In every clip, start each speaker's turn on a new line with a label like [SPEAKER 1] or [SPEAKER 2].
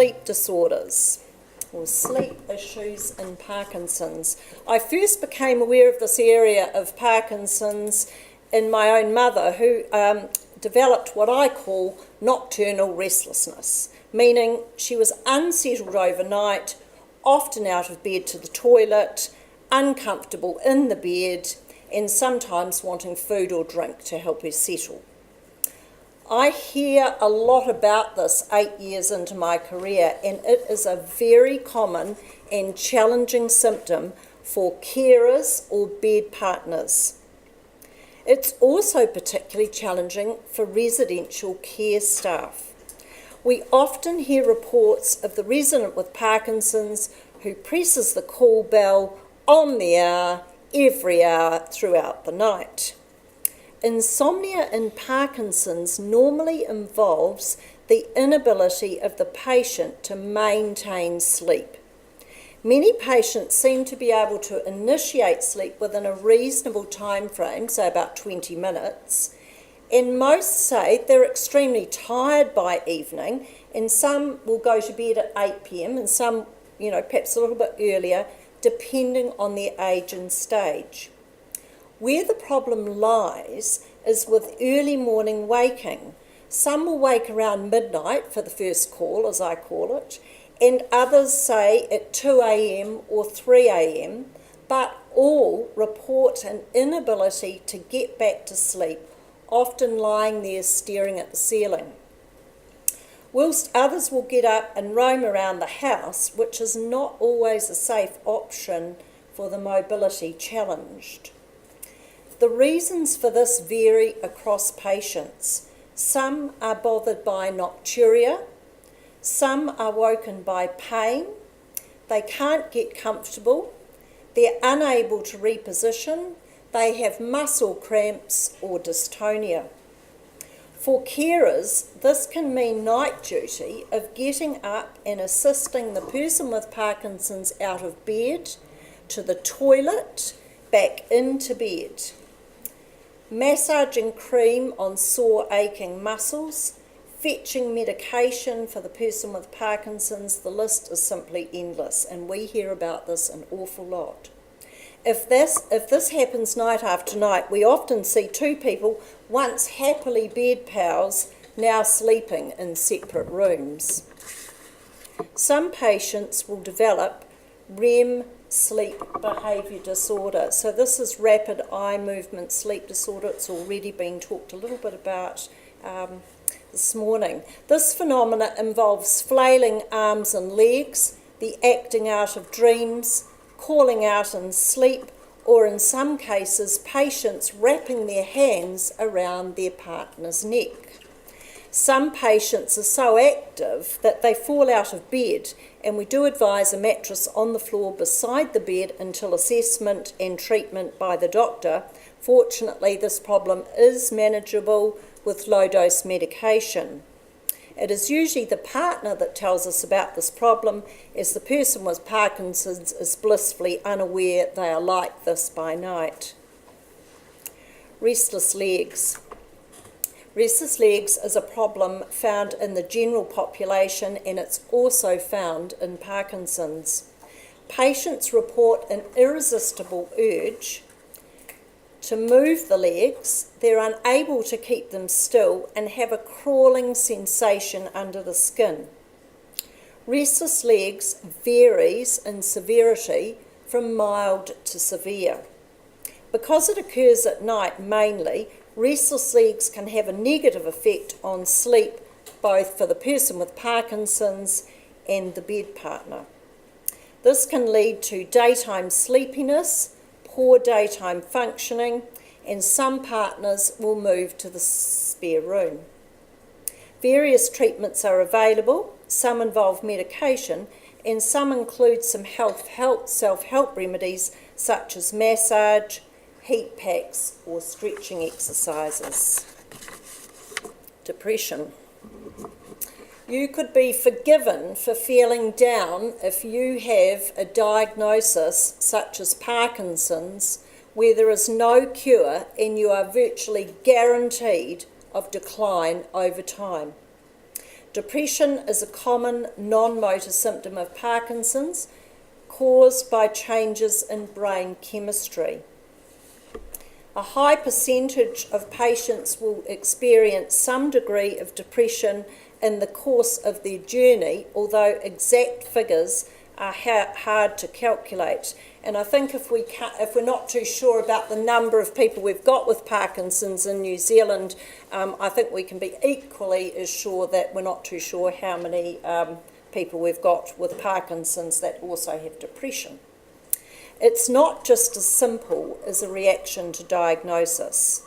[SPEAKER 1] sleep disorders or sleep issues in Parkinson's. I first became aware of this area of Parkinson's in my own mother, who developed what I call nocturnal restlessness, meaning she was unsettled overnight, often out of bed to the toilet, uncomfortable in the bed, and sometimes wanting food or drink to help her settle. I hear a lot about this 8 years into my career, and it is a very common and challenging symptom for carers or bed partners. It's also particularly challenging for residential care staff. We often hear reports of the resident with Parkinson's who presses the call bell on the hour, every hour throughout the night. Insomnia in Parkinson's normally involves the inability of the patient to maintain sleep. Many patients seem to be able to initiate sleep within a reasonable time frame, say about 20 minutes, and most say they're extremely tired by evening, and some will go to bed at 8 p.m. and some, perhaps a little bit earlier, depending on their age and stage. Where the problem lies is with early morning waking. Some will wake around midnight for the first call, as I call it, and others say at 2 a.m. or 3 a.m, but all report an inability to get back to sleep, often lying there staring at the ceiling. Whilst others will get up and roam around the house, which is not always a safe option for the mobility challenged. The reasons for this vary across patients. Some are bothered by nocturia, some are woken by pain, they can't get comfortable, they're unable to reposition, they have muscle cramps or dystonia. For carers, this can mean night duty of getting up and assisting the person with Parkinson's out of bed, to the toilet, back into bed. Massaging cream on sore aching muscles, fetching medication for the person with Parkinson's, the list is simply endless, and we hear about this an awful lot. If this happens night after night, we often see two people, once happily bed pals, now sleeping in separate rooms. Some patients will develop REM sleep behaviour disorder. So this is rapid eye movement sleep disorder. It's already been talked a little bit about this morning. This phenomena involves flailing arms and legs, the acting out of dreams, calling out in sleep, or in some cases, patients wrapping their hands around their partner's neck. Some patients are so active that they fall out of bed, and we do advise a mattress on the floor beside the bed until assessment and treatment by the doctor. Fortunately, this problem is manageable with low-dose medication. It is usually the partner that tells us about this problem, as the person with Parkinson's is blissfully unaware they are like this by night. Restless legs. Restless legs is a problem found in the general population, and it's also found in Parkinson's. Patients report an irresistible urge to move the legs. They're unable to keep them still and have a crawling sensation under the skin. Restless legs varies in severity from mild to severe. Because it occurs at night mainly, restless legs can have a negative effect on sleep, both for the person with Parkinson's and the bed partner. This can lead to daytime sleepiness, poor daytime functioning, and some partners will move to the spare room. Various treatments are available. Some involve medication, and some include some self-help remedies such as massage, heat packs, or stretching exercises. Depression. You could be forgiven for feeling down if you have a diagnosis such as Parkinson's, where there is no cure and you are virtually guaranteed of decline over time. Depression is a common non-motor symptom of Parkinson's caused by changes in brain chemistry. A high percentage of patients will experience some degree of depression in the course of their journey, although exact figures are hard to calculate. And I think if we're not too sure about the number of people we've got with Parkinson's in New Zealand, I think we can be equally as sure that we're not too sure how many people we've got with Parkinson's that also have depression. It's not just as simple as a reaction to diagnosis.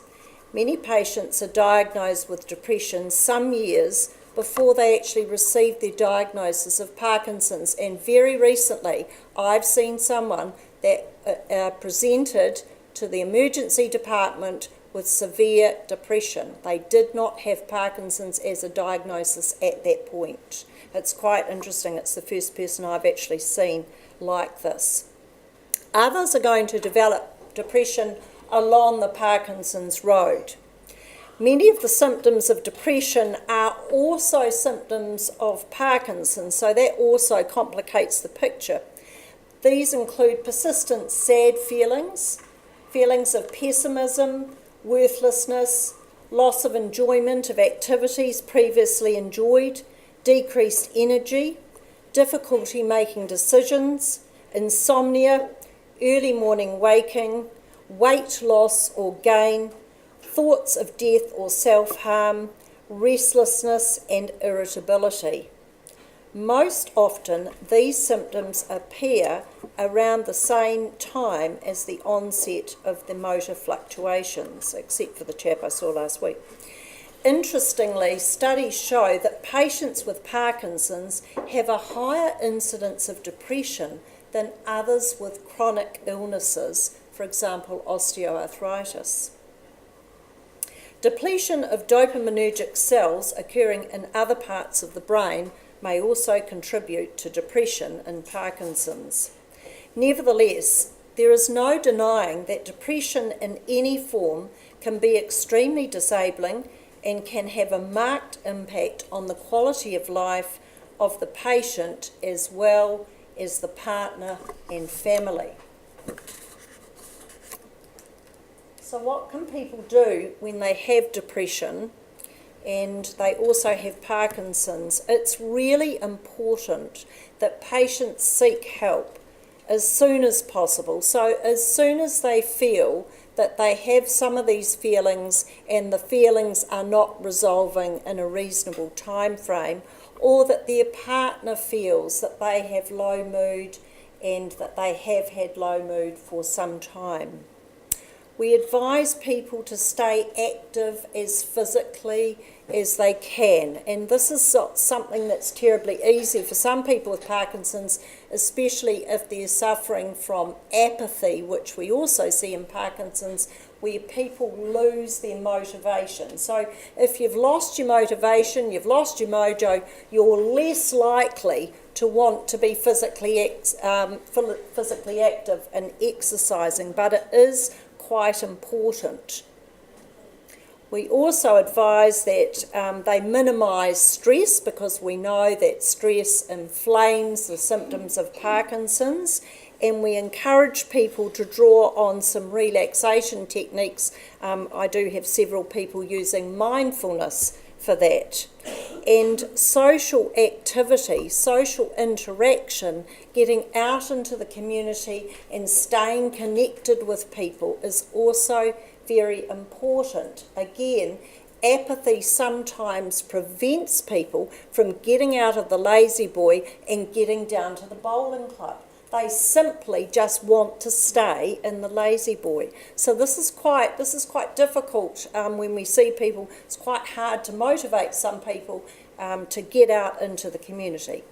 [SPEAKER 1] Many patients are diagnosed with depression some years before they actually receive their diagnosis of Parkinson's. And very recently, I've seen someone that presented to the emergency department with severe depression. They did not have Parkinson's as a diagnosis at that point. It's quite interesting. It's the first person I've actually seen like this. Others are going to develop depression along the Parkinson's road. Many of the symptoms of depression are also symptoms of Parkinson's, so that also complicates the picture. These include persistent sad feelings, feelings of pessimism, worthlessness, loss of enjoyment of activities previously enjoyed, decreased energy, difficulty making decisions, insomnia, early morning waking, weight loss or gain, thoughts of death or self-harm, restlessness and irritability. Most often, these symptoms appear around the same time as the onset of the motor fluctuations, except for the chap I saw last week. Interestingly, studies show that patients with Parkinson's have a higher incidence of depression than others with chronic illnesses, for example, osteoarthritis. Depletion of dopaminergic cells occurring in other parts of the brain may also contribute to depression in Parkinson's. Nevertheless, there is no denying that depression in any form can be extremely disabling and can have a marked impact on the quality of life of the patient as well as the partner and family. So what can people do when they have depression and they also have Parkinson's? It's really important that patients seek help as soon as possible. So as soon as they feel that they have some of these feelings and the feelings are not resolving in a reasonable time frame, or that their partner feels that they have low mood and that they have had low mood for some time. We advise people to stay active as physically as they can, and this is something that's terribly easy for some people with Parkinson's, especially if they're suffering from apathy, which we also see in Parkinson's, where people lose their motivation. So if you've lost your motivation, you've lost your mojo, you're less likely to want to be physically active and exercising, but it is quite important. We also advise that they minimise stress, because we know that stress inflames the symptoms of Parkinson's, and we encourage people to draw on some relaxation techniques. I do have several people using mindfulness for that. And social activity, social interaction, getting out into the community and staying connected with people is also very important. Again, apathy sometimes prevents people from getting out of the lazy boy and getting down to the bowling club. They simply just want to stay in the lazy boy. So this is quite difficult when we see people. It's quite hard to motivate some people to get out into the community.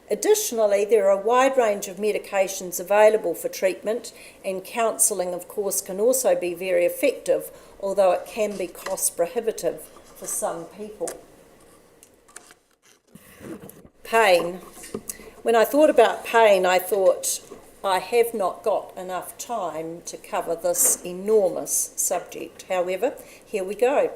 [SPEAKER 1] Additionally, there are a wide range of medications available for treatment, and counselling, of course, can also be very effective, although it can be cost prohibitive for some people. Pain. When I thought about pain, I thought, I have not got enough time to cover this enormous subject. However, here we go.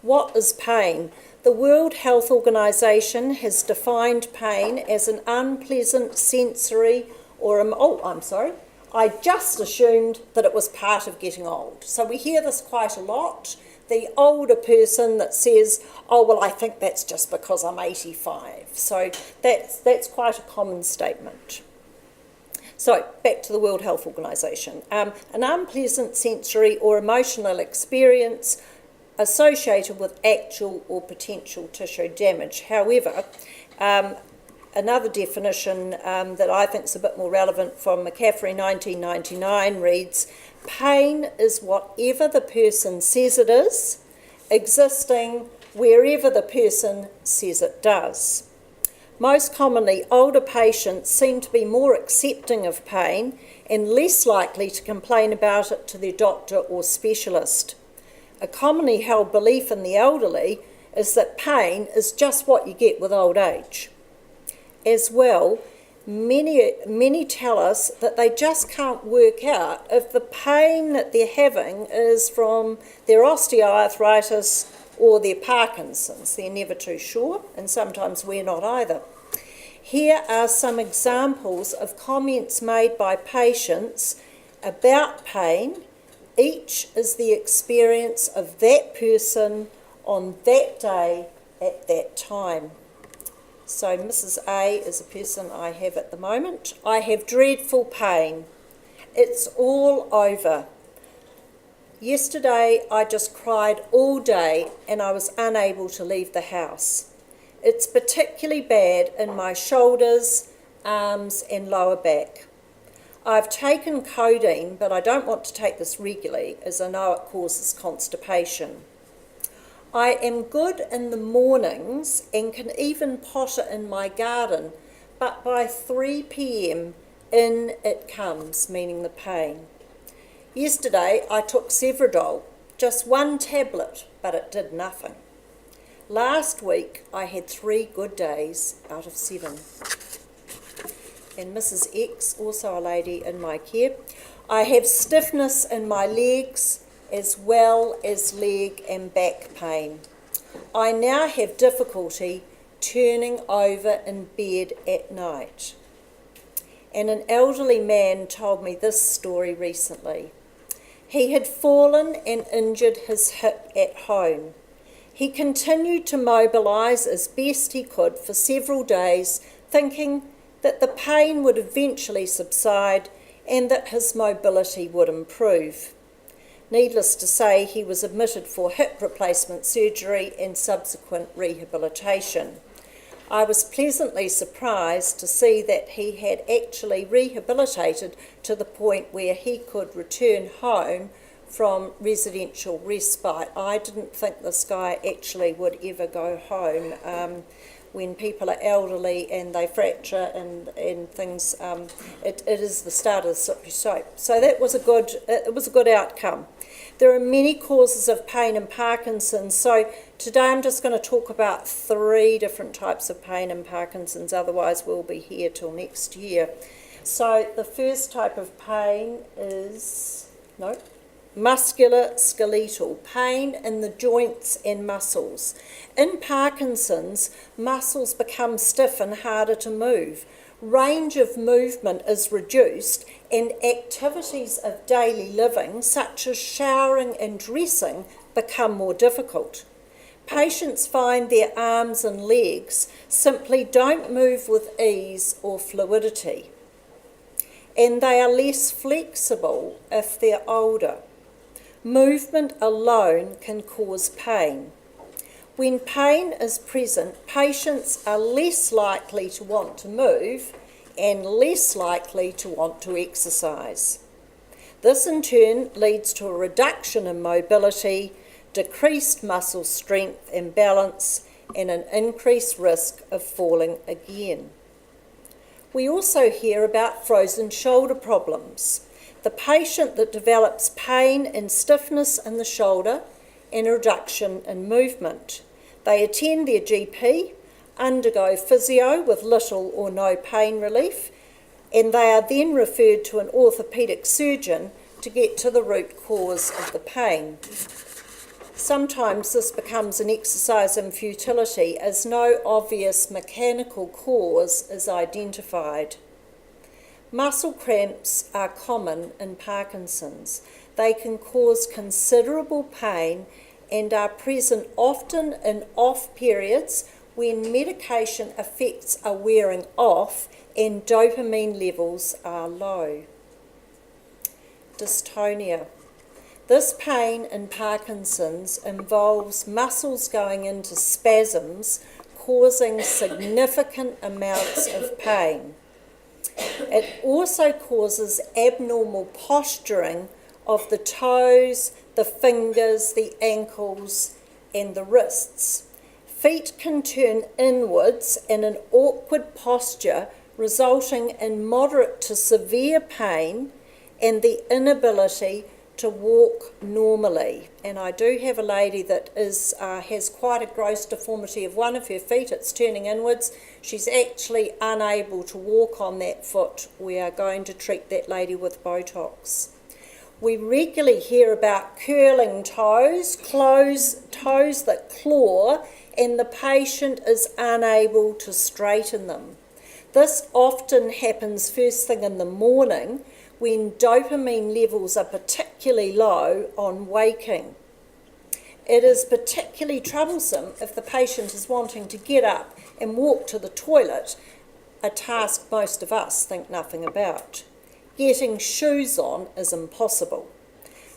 [SPEAKER 1] What is pain? The World Health Organization has defined pain as an unpleasant sensory I just assumed that it was part of getting old. So we hear this quite a lot. The older person that says, oh, well, I think that's just because I'm 85. So that's quite a common statement. So back to the World Health Organization. An unpleasant sensory or emotional experience associated with actual or potential tissue damage. However, another definition that I think is a bit more relevant from McCaffrey 1999 reads, pain is whatever the person says it is, existing wherever the person says it does. Most commonly, older patients seem to be more accepting of pain and less likely to complain about it to their doctor or specialist. A commonly held belief in the elderly is that pain is just what you get with old age. As well, many tell us that they just can't work out if the pain that they're having is from their osteoarthritis or their Parkinson's. They're never too sure, and sometimes we're not either. Here are some examples of comments made by patients about pain. Each is the experience of that person on that day at that time. So Mrs. A is a person I have at the moment. I have dreadful pain. It's all over. Yesterday I just cried all day and I was unable to leave the house. It's particularly bad in my shoulders, arms and lower back. I've taken codeine, but I don't want to take this regularly as I know it causes constipation. I am good in the mornings and can even potter in my garden, but by 3 p.m. in it comes, meaning the pain. Yesterday I took Sevrodol, just 1 tablet, but it did nothing. Last week I had 3 good days out of 7. And Mrs. X, also a lady in my care, I have stiffness in my legs as well as leg and back pain. I now have difficulty turning over in bed at night. And an elderly man told me this story recently. He had fallen and injured his hip at home. He continued to mobilise as best he could for several days, thinking that the pain would eventually subside and that his mobility would improve. Needless to say, he was admitted for hip replacement surgery and subsequent rehabilitation. I was pleasantly surprised to see that he had actually rehabilitated to the point where he could return home from residential respite. I didn't think this guy actually would ever go home. When people are elderly and they fracture and things, it is the start of the slippery slope. So it was a good outcome. There are many causes of pain in Parkinson's, so today I'm just going to talk about 3 different types of pain in Parkinson's, otherwise we'll be here till next year. So the first type of pain is, muscular skeletal, pain in the joints and muscles. In Parkinson's, muscles become stiff and harder to move. Range of movement is reduced and activities of daily living, such as showering and dressing, become more difficult. Patients find their arms and legs simply don't move with ease or fluidity, and they are less flexible if they're older. Movement alone can cause pain. When pain is present, patients are less likely to want to move and less likely to want to exercise. This in turn leads to a reduction in mobility, decreased muscle strength and balance, and an increased risk of falling again. We also hear about frozen shoulder problems. The patient that develops pain and stiffness in the shoulder and a reduction in movement. They attend their GP, undergo physio with little or no pain relief, and they are then referred to an orthopaedic surgeon to get to the root cause of the pain. Sometimes this becomes an exercise in futility as no obvious mechanical cause is identified. Muscle cramps are common in Parkinson's. They can cause considerable pain and are present often in off periods when medication effects are wearing off and dopamine levels are low. Dystonia. This pain in Parkinson's involves muscles going into spasms, causing significant amounts of pain. It also causes abnormal posturing of the toes, the fingers, the ankles, and the wrists. Feet can turn inwards in an awkward posture, resulting in moderate to severe pain and the inability to walk normally. And I do have a lady that has quite a gross deformity of one of her feet. It's turning inwards. She's actually unable to walk on that foot. We are going to treat that lady with Botox. We regularly hear about curling toes, toes that claw, and the patient is unable to straighten them. This often happens first thing in the morning when dopamine levels are particularly low on waking. It is particularly troublesome if the patient is wanting to get up and walk to the toilet, a task most of us think nothing about. Getting shoes on is impossible.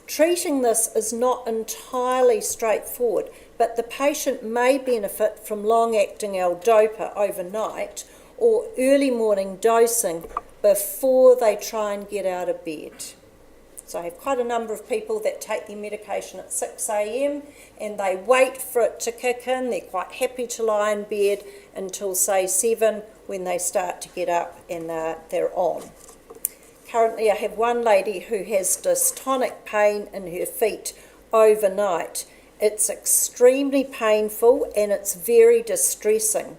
[SPEAKER 1] Treating this is not entirely straightforward, but the patient may benefit from long-acting L-DOPA overnight or early morning dosing before they try and get out of bed. So I have quite a number of people that take their medication at 6 a.m. and they wait for it to kick in. They're quite happy to lie in bed until, say, 7 when they start to get up and they're on. Currently I have one lady who has dystonic pain in her feet overnight. It's extremely painful and it's very distressing.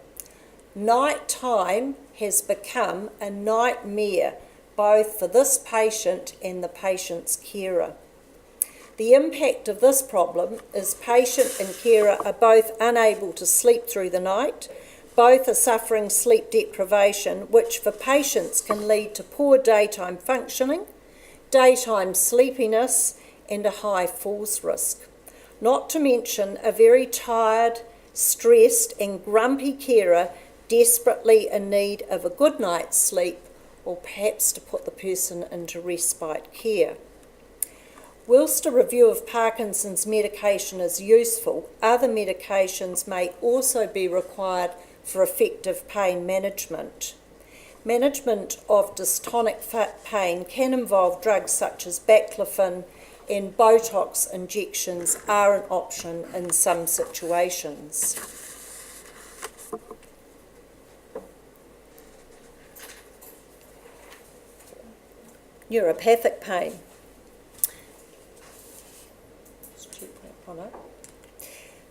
[SPEAKER 1] Night time has become a nightmare both for this patient and the patient's carer. The impact of this problem is patient and carer are both unable to sleep through the night, both are suffering sleep deprivation, which for patients can lead to poor daytime functioning, daytime sleepiness, and a high falls risk. Not to mention a very tired, stressed, and grumpy carer desperately in need of a good night's sleep or perhaps to put the person into respite care. Whilst a review of Parkinson's medication is useful, other medications may also be required for effective pain management. Management of dystonic pain can involve drugs such as baclofen, and Botox injections are an option in some situations. Neuropathic pain.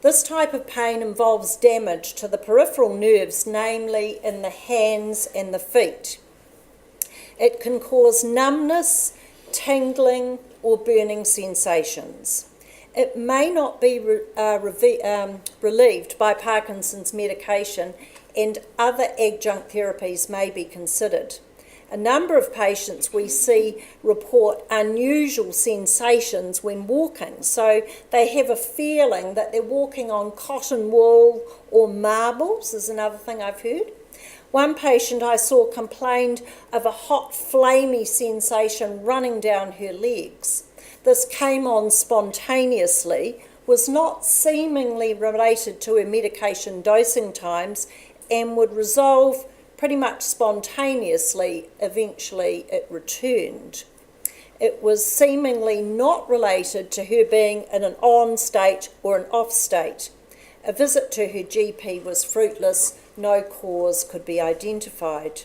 [SPEAKER 1] This type of pain involves damage to the peripheral nerves, namely in the hands and the feet. It can cause numbness, tingling, or burning sensations. It may not be relieved by Parkinson's medication, and other adjunct therapies may be considered. A number of patients we see report unusual sensations when walking. So they have a feeling that they're walking on cotton wool or marbles, is another thing I've heard. One patient I saw complained of a hot, flamey sensation running down her legs. This came on spontaneously, was not seemingly related to her medication dosing times, and would resolve pretty much spontaneously. Eventually it returned. It was seemingly not related to her being in an on state or an off state. A visit to her GP was fruitless. No cause could be identified.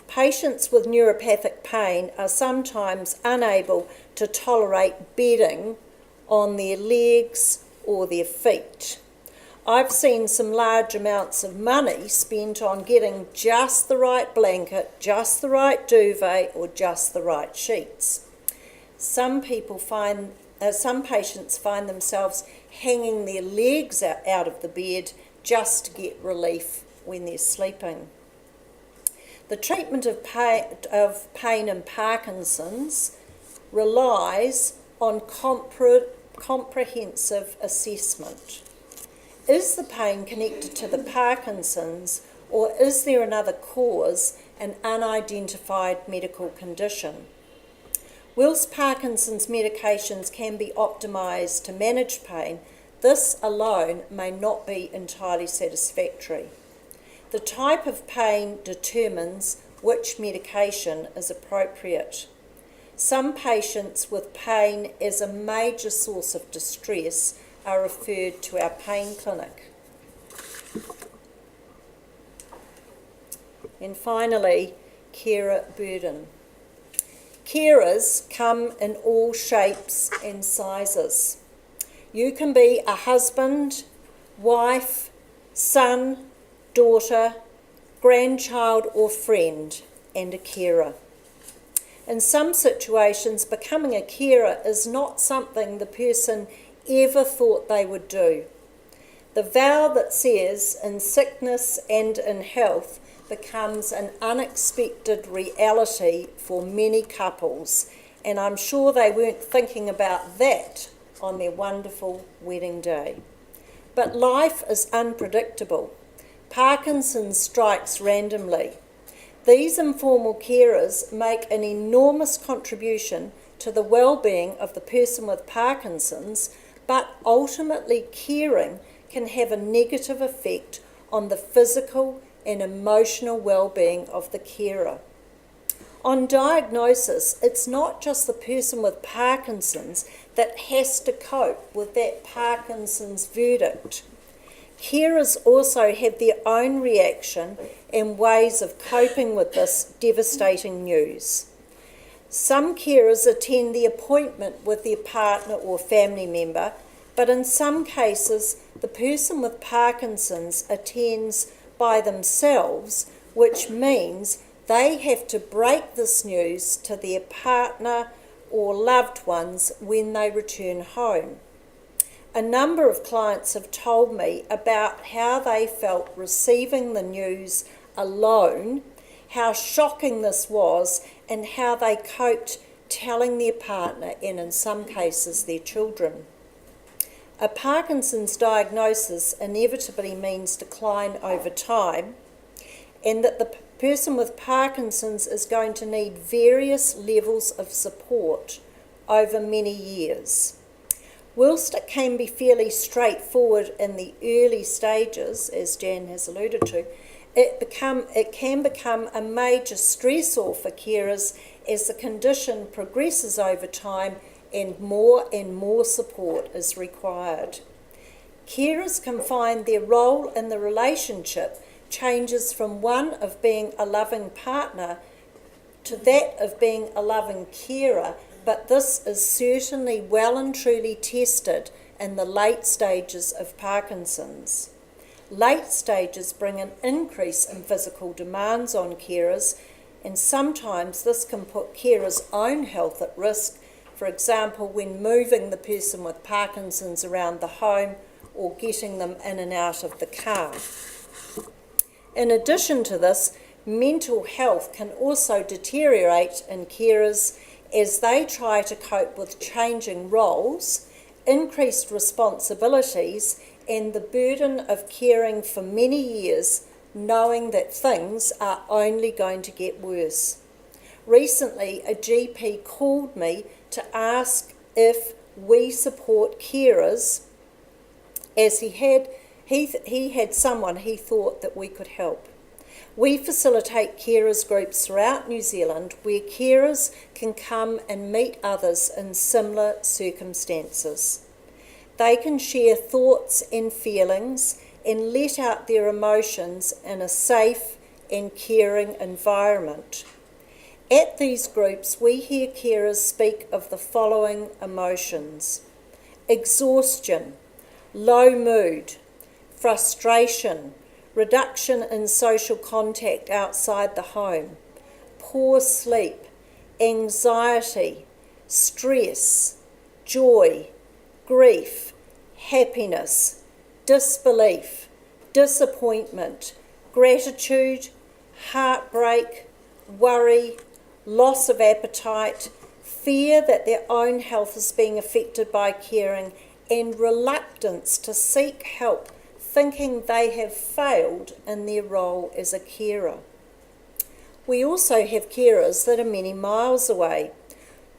[SPEAKER 1] Patients with neuropathic pain are sometimes unable to tolerate bedding on their legs or their feet. I've seen some large amounts of money spent on getting just the right blanket, just the right duvet, or just the right sheets. Some people find some patients find themselves hanging their legs out of the bed just to get relief when they're sleeping. The treatment of pain in Parkinson's relies on comprehensive assessment. Is the pain connected to the Parkinson's, or is there another cause, an unidentified medical condition? Whilst Parkinson's medications can be optimised to manage pain, this alone may not be entirely satisfactory. The type of pain determines which medication is appropriate. Some patients with pain as a major source of distress are referred to our pain clinic. And finally, carer burden. Carers come in all shapes and sizes. You can be a husband, wife, son, daughter, grandchild or friend, and a carer. In some situations, becoming a carer is not something the person ever thought they would do. The vow that says, in sickness and in health, becomes an unexpected reality for many couples, and I'm sure they weren't thinking about that on their wonderful wedding day. But life is unpredictable. Parkinson's strikes randomly. These informal carers make an enormous contribution to the well-being of the person with Parkinson's, but ultimately caring can have a negative effect on the physical and emotional well-being of the carer. On diagnosis, it's not just the person with Parkinson's that has to cope with that Parkinson's verdict. Carers also have their own reaction and ways of coping with this devastating news. Some carers attend the appointment with their partner or family member, but in some cases, the person with Parkinson's attends by themselves, which means they have to break this news to their partner or loved ones when they return home. A number of clients have told me about how they felt receiving the news alone, how shocking this was, and how they coped telling their partner and in some cases their children. A Parkinson's diagnosis inevitably means decline over time, and that the person with Parkinson's is going to need various levels of support over many years. Whilst it can be fairly straightforward in the early stages, as Jan has alluded to, it can become a major stressor for carers as the condition progresses over time and more support is required. Carers can find their role in the relationship changes from one of being a loving partner to that of being a loving carer, but this is certainly well and truly tested in the late stages of Parkinson's. Late stages bring an increase in physical demands on carers, and sometimes this can put carers' own health at risk, for example, when moving the person with Parkinson's around the home or getting them in and out of the car. In addition to this, mental health can also deteriorate in carers as they try to cope with changing roles, increased responsibilities, and the burden of caring for many years, knowing that things are only going to get worse. Recently, a GP called me to ask if we support carers, as he had someone he thought that we could help. We facilitate carers groups throughout New Zealand where carers can come and meet others in similar circumstances. They can share thoughts and feelings and let out their emotions in a safe and caring environment. At these groups, we hear carers speak of the following emotions: exhaustion, low mood, frustration, reduction in social contact outside the home, poor sleep, anxiety, stress, joy, grief, happiness, disbelief, disappointment, gratitude, heartbreak, worry, loss of appetite, fear that their own health is being affected by caring, and reluctance to seek help, thinking they have failed in their role as a carer. We also have carers that are many miles away.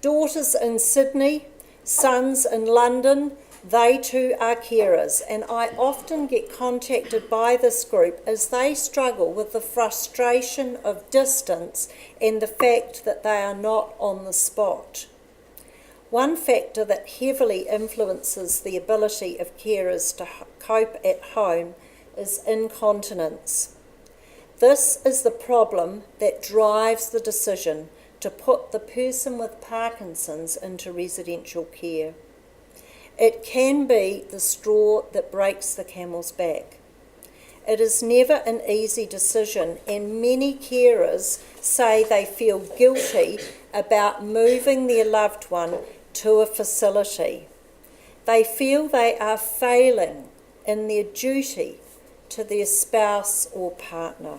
[SPEAKER 1] Daughters in Sydney, sons in London, they too are carers, and I often get contacted by this group as they struggle with the frustration of distance and the fact that they are not on the spot. One factor that heavily influences the ability of carers to cope at home is incontinence. This is the problem that drives the decision to put the person with Parkinson's into residential care. It can be the straw that breaks the camel's back. It is never an easy decision, and many carers say they feel guilty about moving their loved one to a facility. They feel they are failing in their duty to their spouse or partner.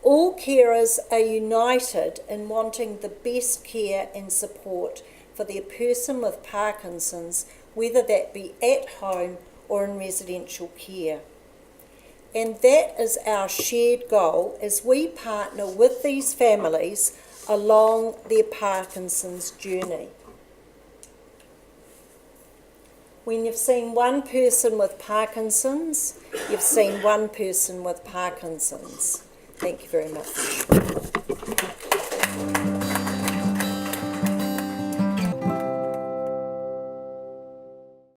[SPEAKER 1] All carers are united in wanting the best care and support for their person with Parkinson's, whether that be at home or in residential care. And that is our shared goal as we partner with these families along their Parkinson's journey. When you've seen one person with Parkinson's, you've seen one person with Parkinson's. Thank you very much.